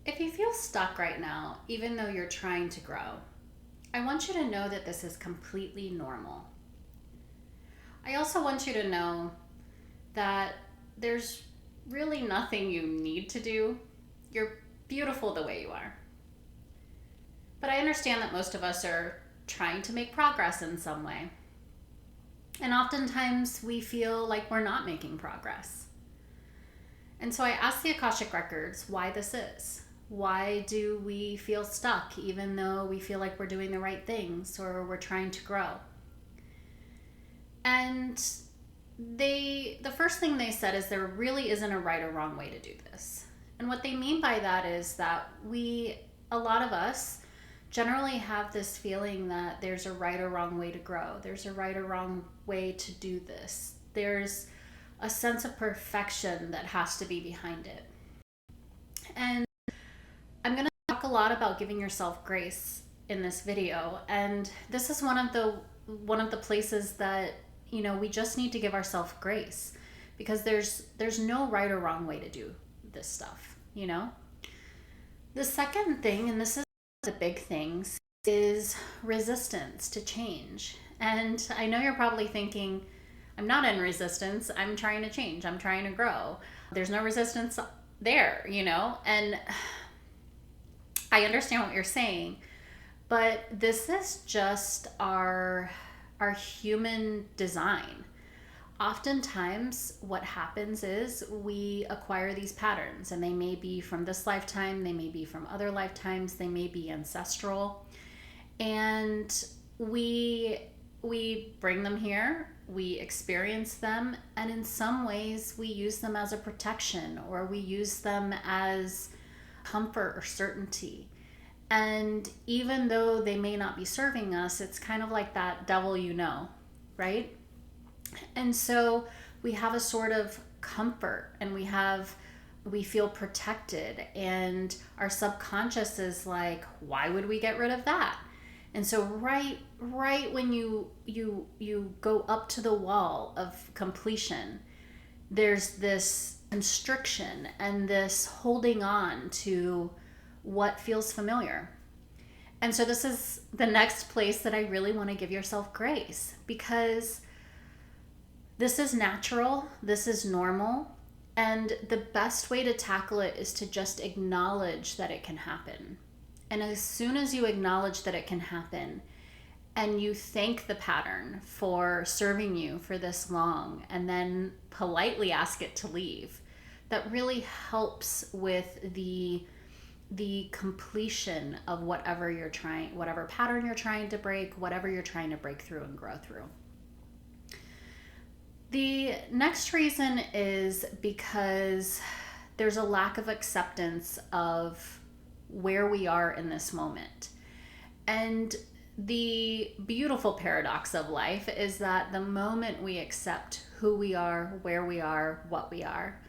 If you feel stuck right now, even though you're trying to grow, I want you to know that this is completely normal. I also want you to know that there's really nothing you need to do. You're beautiful the way you are. But I understand that most of us are trying to make progress in some way. And oftentimes we feel like we're not making progress. And so I asked the Akashic Records why this is. Why do we feel stuck even though we feel like we're doing the right things or we're trying to grow? And the first thing they said is there really isn't a right or wrong way to do this. And what they mean by that is that a lot of us generally have this feeling that there's a right or wrong way to grow. There's a right or wrong way to do this. There's a sense of perfection that has to be behind it. And I'm going to talk a lot about giving yourself grace in this video, and this is one of the places that we just need to give ourselves grace, because there's no right or wrong way to do this stuff. The second thing, and this is the big things, is resistance to change. And I know you're probably thinking, I'm not in resistance, I'm trying to change, I'm trying to grow. There's no resistance there. And I understand what you're saying, but this is just our human design. Oftentimes what happens is we acquire these patterns, and they may be from this lifetime, they may be from other lifetimes, they may be ancestral, and we bring them here, we experience them, and in some ways we use them as a protection, or we use them as comfort or certainty. And even though they may not be serving us, it's kind of like that devil, right? And so we have a sort of comfort, and we feel protected, and our subconscious is like, why would we get rid of that? And so right when you go up to the wall of completion, there's this constriction and this holding on to what feels familiar. And so this is the next place that I really want to give yourself grace, because this is natural, this is normal, and the best way to tackle it is to just acknowledge that it can happen. And as soon as you acknowledge that it can happen, and you thank the pattern for serving you for this long, and then politely ask it to leave, that really helps with the completion of whatever pattern you're trying to break, whatever you're trying to break through and grow through. The next reason is because there's a lack of acceptance of where we are in this moment. And the beautiful paradox of life is that the moment we accept who we are, where we are, what we are,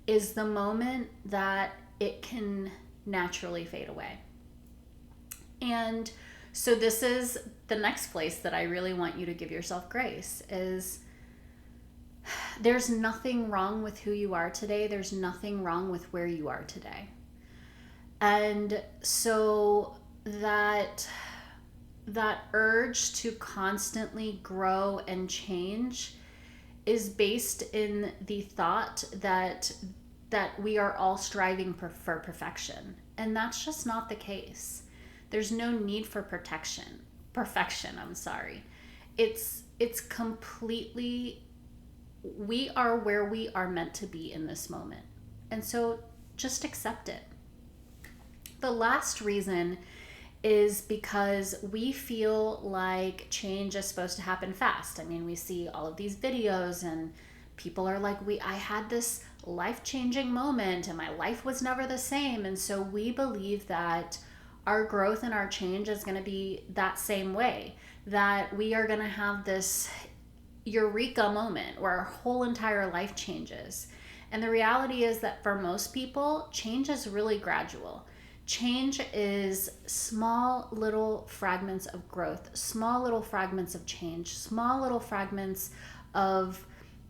is the moment that it can naturally fade away. And so this is the next place that I really want you to give yourself grace, is there's nothing wrong with who you are today. There's nothing wrong with where you are today. And so that urge to constantly grow and change is based in the thought that we are all striving for perfection. And that's just not the case. There's no need for perfection. It's completely, we are where we are meant to be in this moment. And so just accept it. The last reason is because we feel like change is supposed to happen fast. I mean, we see all of these videos and people are like, I had this life-changing moment and my life was never the same. And so we believe that our growth and our change is going to be that same way, that we are going to have this eureka moment where our whole entire life changes. And the reality is that for most people, change is really gradual. Change is small little fragments of growth, small little fragments of change, small little fragments of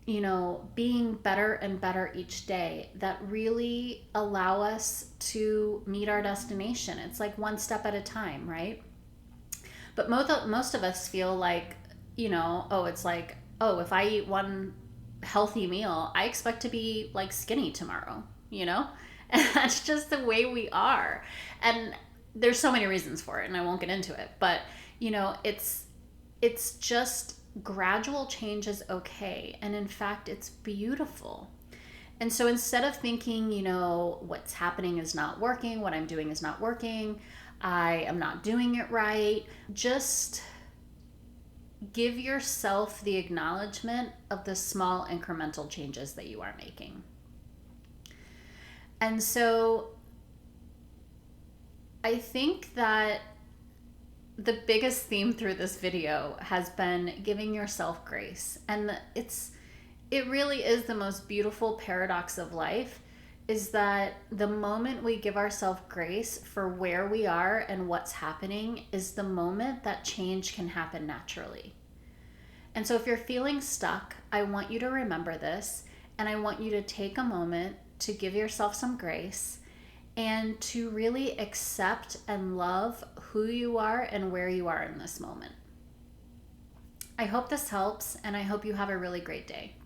being better and better each day that really allow us to meet our destination. It's like one step at a time, right? But most of us feel like, oh, it's like, oh, if I eat one healthy meal, I expect to be like skinny tomorrow, you know? And that's just the way we are. And there's so many reasons for it, and I won't get into it. But, it's just gradual change is okay. And in fact, it's beautiful. And so instead of thinking, what's happening is not working, what I'm doing is not working, I am not doing it right, just give yourself the acknowledgement of the small incremental changes that you are making. And so I think that the biggest theme through this video has been giving yourself grace. And it really is the most beautiful paradox of life, is that the moment we give ourselves grace for where we are and what's happening is the moment that change can happen naturally. And so if you're feeling stuck, I want you to remember this, and I want you to take a moment to give yourself some grace and to really accept and love who you are and where you are in this moment. I hope this helps, and I hope you have a really great day.